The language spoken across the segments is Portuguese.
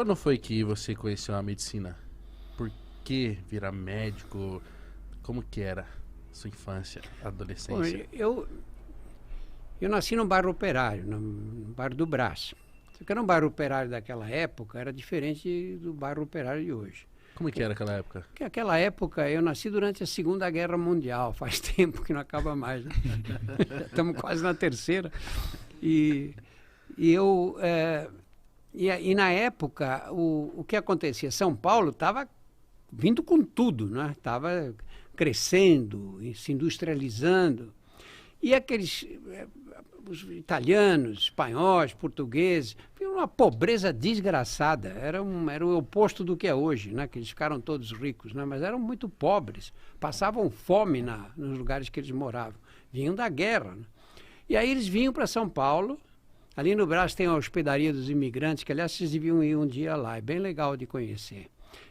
Quando foi que você conheceu a medicina? Por que virar médico? Como que era sua infância, Bom, adolescência? eu nasci num bairro operário, no bairro do Brás. Só que era um bairro operário daquela época, era diferente do bairro operário de hoje. Como que era aquela época? Porque naquela época eu nasci durante a Segunda Guerra Mundial, faz tempo que não acaba mais, né? Já estamos quase na terceira. E na época, o que acontecia? São Paulo estava vindo com tudo, né? Estava crescendo, se industrializando. E aqueles os italianos, espanhóis, portugueses, viram uma pobreza desgraçada. Era o oposto do que é hoje, né? Que eles ficaram todos ricos, né? Mas eram muito pobres, passavam fome nos lugares que eles moravam. Vinham da guerra, né? E aí eles vinham para São Paulo. Ali no Brás tem a hospedaria dos imigrantes, que aliás vocês deviam ir um dia lá, é bem legal de conhecer.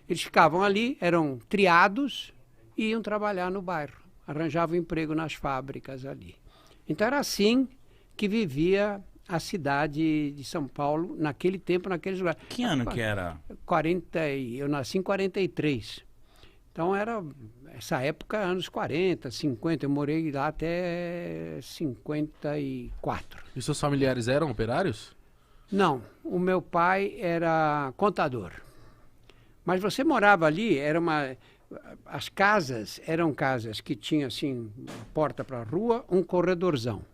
Eles ficavam ali, eram triados e iam trabalhar no bairro, arranjavam emprego nas fábricas ali. Então era assim que vivia a cidade de São Paulo naquele tempo, naqueles lugares. Que ano que era? Eu nasci em 43. Então era essa época, anos 40, 50, eu morei lá até 54. E seus familiares eram operários? Não, o meu pai era contador. Mas você morava ali, as casas eram casas que tinham assim, porta para a rua, um corredorzão.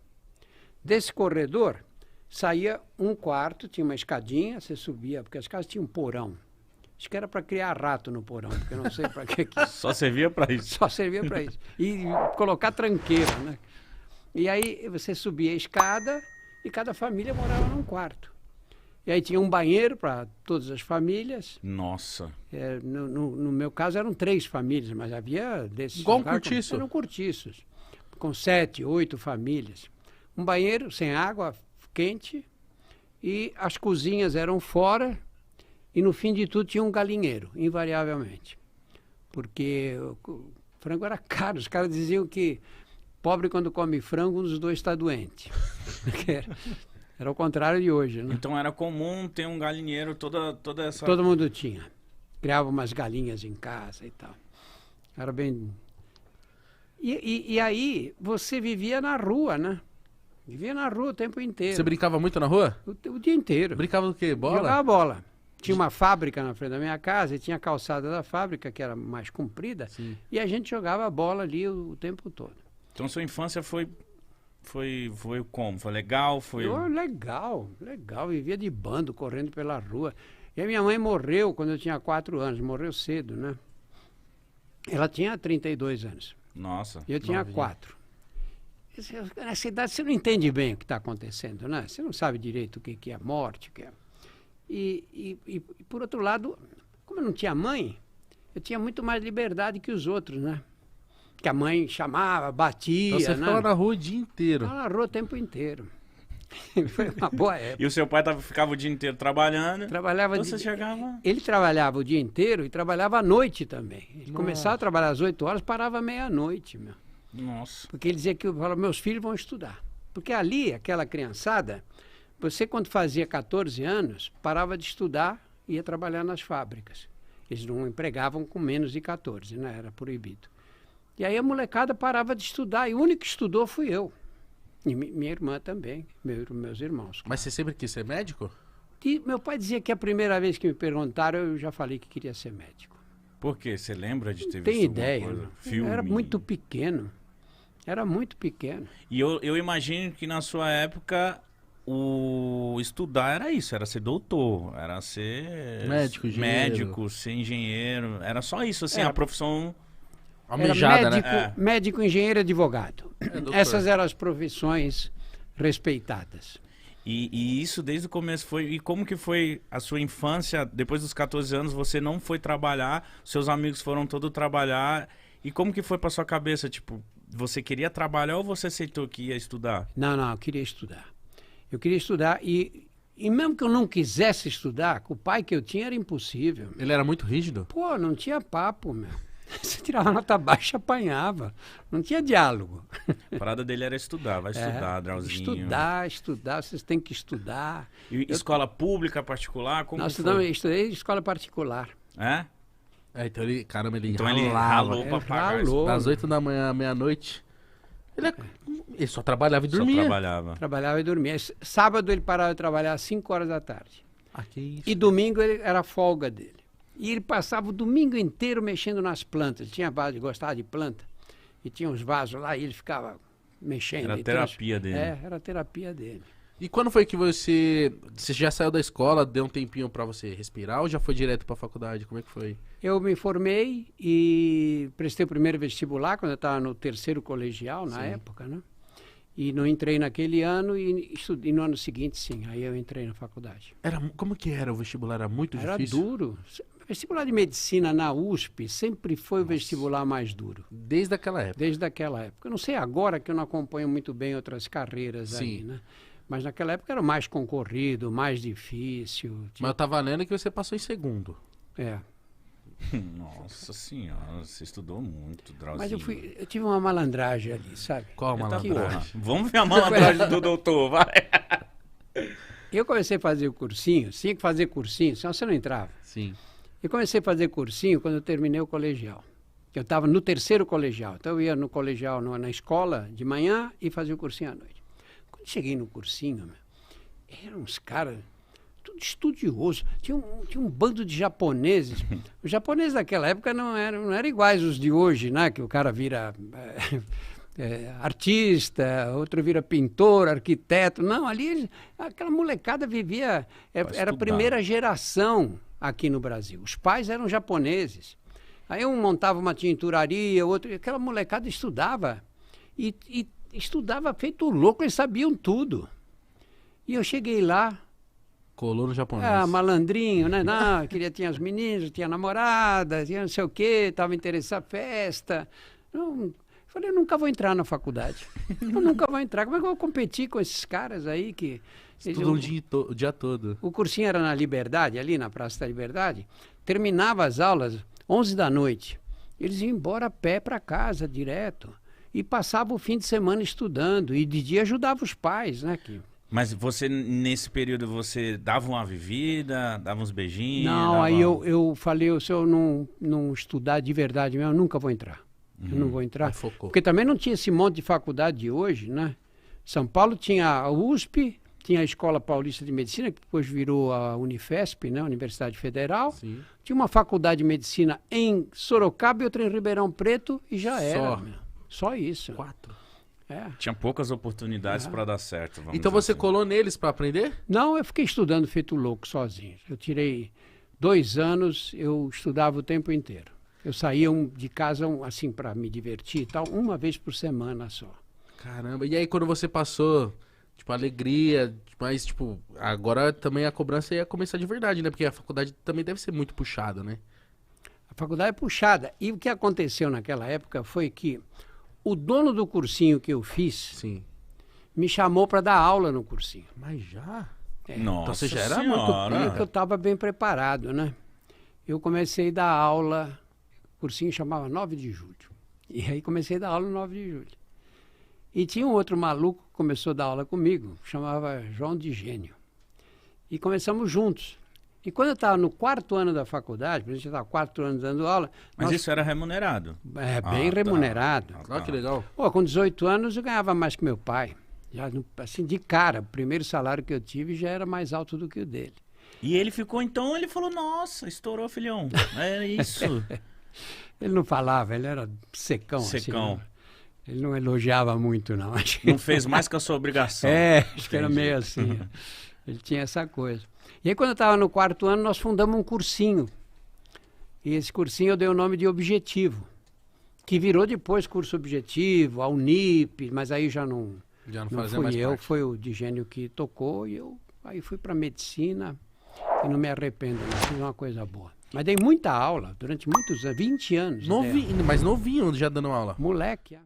Desse corredor saía um quarto, tinha uma escadinha, você subia, porque as casas tinham um porão. Acho que era para criar rato no porão, porque eu não sei para que. Só servia para isso. Só servia para isso. E colocar tranqueira, né? E aí você subia a escada e cada família morava num quarto. E aí tinha um banheiro para todas as famílias. Nossa. No meu caso eram 3 famílias, mas havia desses. Igual um cortiço. Eram cortiços, com 7, 8 famílias. Um banheiro sem água quente e as cozinhas eram fora. E no fim de tudo tinha um galinheiro, invariavelmente. Porque o frango era caro. Os caras diziam que pobre quando come frango, um dos dois está doente. Era o contrário de hoje, né? Então era comum ter um galinheiro, toda essa... Todo mundo tinha. Criava umas galinhas em casa e tal. Era bem... E aí você vivia na rua, né? Vivia na rua o tempo inteiro. Você brincava muito na rua? O dia inteiro. Brincava do quê? Bola? Jogava bola. Tinha uma fábrica na frente da minha casa e tinha a calçada da fábrica, que era mais comprida. Sim. E a gente jogava bola ali o tempo todo. Então sua infância foi como? Foi legal? Legal. Vivia de bando, correndo pela rua. E a minha mãe morreu quando eu tinha 4 anos. Morreu cedo, né? Ela tinha 32 anos. Nossa. E eu tinha 4. Nessa idade você não entende bem o que está acontecendo, né? Você não sabe direito o que é morte, o que é... E por outro lado, como eu não tinha mãe, eu tinha muito mais liberdade que os outros, né? Que a mãe chamava, batia, então você né? ficava na rua o dia inteiro. Ficava na rua o tempo inteiro. Foi uma boa época. E o seu pai ficava o dia inteiro trabalhando? Trabalhava então você chegava... Ele trabalhava o dia inteiro e trabalhava à noite também. Ele começava a trabalhar às 8 horas, parava meia-noite, meu. Nossa. Porque ele dizia que meus filhos vão estudar. Porque ali, aquela criançada... Você, quando fazia 14 anos, parava de estudar e ia trabalhar nas fábricas. Eles não empregavam com menos de 14, né? Era proibido. E aí a molecada parava de estudar, e o único que estudou fui eu. E minha irmã também, meus irmãos. Mas você sempre quis ser médico? E meu pai dizia que a primeira vez que me perguntaram, eu já falei que queria ser médico. Por quê? Você lembra de ter visto Tem ideia. alguma coisa? Filme? Era muito pequeno. E eu imagino que na sua época... O estudar era isso, era ser doutor, era ser médico, ser engenheiro, era só isso, assim, a profissão almejada, médico, né? Médico, engenheiro, advogado. Essas eram as profissões respeitadas. E isso desde o começo foi... E como que foi a sua infância? Depois dos 14 anos você não foi trabalhar, seus amigos foram todos trabalhar. E como que foi pra sua cabeça? Tipo, você queria trabalhar ou você aceitou que ia estudar? Não, eu queria estudar. Eu queria estudar e mesmo que eu não quisesse estudar, com o pai que eu tinha era impossível. Ele era muito rígido? Pô, não tinha papo, meu. Você tirava nota baixa, apanhava. Não tinha diálogo. A parada dele era estudar, vai estudar, Drauzinho. Estudar, vocês têm que estudar. E escola pública, particular, como Nós que foi? estudei em escola particular. É? Então ele, caramba, ele Então ele ralava. ralou pra Ele pagar isso. ralou. Das 8 da manhã à meia-noite. Ele só trabalhava e Só dormia. trabalhava. Trabalhava e dormia. Sábado ele parava de trabalhar às 5 horas da tarde. Ah, que isso. E domingo era a folga dele. E ele passava o domingo inteiro mexendo nas plantas. Ele tinha vaso, gostava de planta. E tinha uns vasos lá e ele ficava mexendo. Era a Então, terapia dele. era a terapia dele. E quando foi que você já saiu da escola, deu um tempinho pra você respirar ou já foi direto pra faculdade? Como é que foi? Eu me formei e prestei o primeiro vestibular quando eu estava no terceiro colegial, na época, né? E não entrei naquele ano e no ano seguinte, sim, aí eu entrei na faculdade. Como que era o vestibular? Era muito Era difícil? duro. O vestibular de medicina na USP sempre foi o vestibular mais duro. Desde aquela época. Desde aquela época. Eu não sei agora que eu não acompanho muito bem outras carreiras aí, Sim. né? Mas naquela época era mais concorrido, mais difícil. Mas eu tava lendo que você passou em segundo. É. Nossa senhora, você estudou muito, Drauzinho. Mas eu tive uma malandragem ali, sabe? Qual Eita malandragem? porra. Vamos ver a malandragem do doutor, vai. Eu comecei a fazer o cursinho, tinha que fazer cursinho, senão você não entrava. Sim. Eu comecei a fazer cursinho quando eu terminei o colegial. Eu estava no terceiro colegial, então eu ia no colegial, na escola de manhã e fazia o cursinho à noite. Quando cheguei no cursinho, eram uns caras tudo estudioso. Tinha um bando de japoneses. Os japoneses daquela época não eram iguais os de hoje, né? Que o cara vira artista, outro vira pintor, arquiteto. Não, ali aquela molecada vivia... Era a primeira geração aqui no Brasil. Os pais eram japoneses. Aí um montava uma tinturaria, outro... Aquela molecada estudava. E estudava feito louco, eles sabiam tudo. E eu cheguei lá... Colou no japonês. Malandrinho, né? Não, tinha as meninas, tinha namorada, tinha não sei o quê, estava interessado em festa. Não, falei, eu nunca vou entrar na faculdade. Eu nunca vou entrar. Como é que eu vou competir com esses caras aí que... Estudam o dia todo. O cursinho era na Liberdade, ali na Praça da Liberdade. Terminava as aulas 11 da noite. Eles iam embora a pé para casa, direto. E passavam o fim de semana estudando. E de dia ajudava os pais, né? Mas você, nesse período, você dava uma vivida, dava uns beijinhos? Não, aí eu falei, se eu não estudar de verdade mesmo, eu nunca vou entrar. Eu não vou entrar. Porque também não tinha esse monte de faculdade de hoje, né? São Paulo tinha a USP, tinha a Escola Paulista de Medicina, que depois virou a Unifesp, né? Universidade Federal. Sim. Tinha uma faculdade de medicina em Sorocaba e outra em Ribeirão Preto e já era. Só isso. 4. Tinha poucas oportunidades para dar certo. Então você colou neles para aprender? Não, eu fiquei estudando feito louco sozinho. Eu tirei 2 anos, eu estudava o tempo inteiro. Eu saía de casa, assim, para me divertir e tal, uma vez por semana só. Caramba, e aí quando você passou, tipo, alegria, mas, tipo, agora também a cobrança ia começar de verdade, né? Porque a faculdade também deve ser muito puxada, né? A faculdade é puxada. E o que aconteceu naquela época foi que o dono do cursinho que eu fiz me chamou para dar aula no cursinho. Mas já? Nossa, então você já era senhora. muito Porque eu estava bem preparado, né? Eu comecei a dar aula, o cursinho chamava 9 de julho. E aí comecei a dar aula no 9 de julho. E tinha um outro maluco que começou a dar aula comigo, chamava João de Gênio. E começamos juntos. E quando eu estava no 4º ano da faculdade, por exemplo, eu estava 4 anos dando aula... Mas isso era remunerado? Bem remunerado. Olha que legal. Pô, com 18 anos eu ganhava mais que meu pai. Já, assim, de cara, o primeiro salário que eu tive já era mais alto do que o dele. E ele ficou, então, ele falou, nossa, estourou, filhão. É isso. Ele não falava, ele era secão. Secão. Assim, ele não elogiava muito, não. Não fez mais que a sua obrigação. Acho que era meio assim. Ele tinha essa coisa. E aí, quando eu estava no 4º ano, nós fundamos um cursinho. E esse cursinho eu dei o nome de Objetivo, que virou depois curso Objetivo, a Unip, mas aí já não fazia mais fui eu, parte. foi o Digênio que tocou, e eu aí fui para medicina e não me arrependo, não, fiz uma coisa boa. Mas dei muita aula durante muitos anos, 20 anos. Mas novinho já dando aula. Moleque.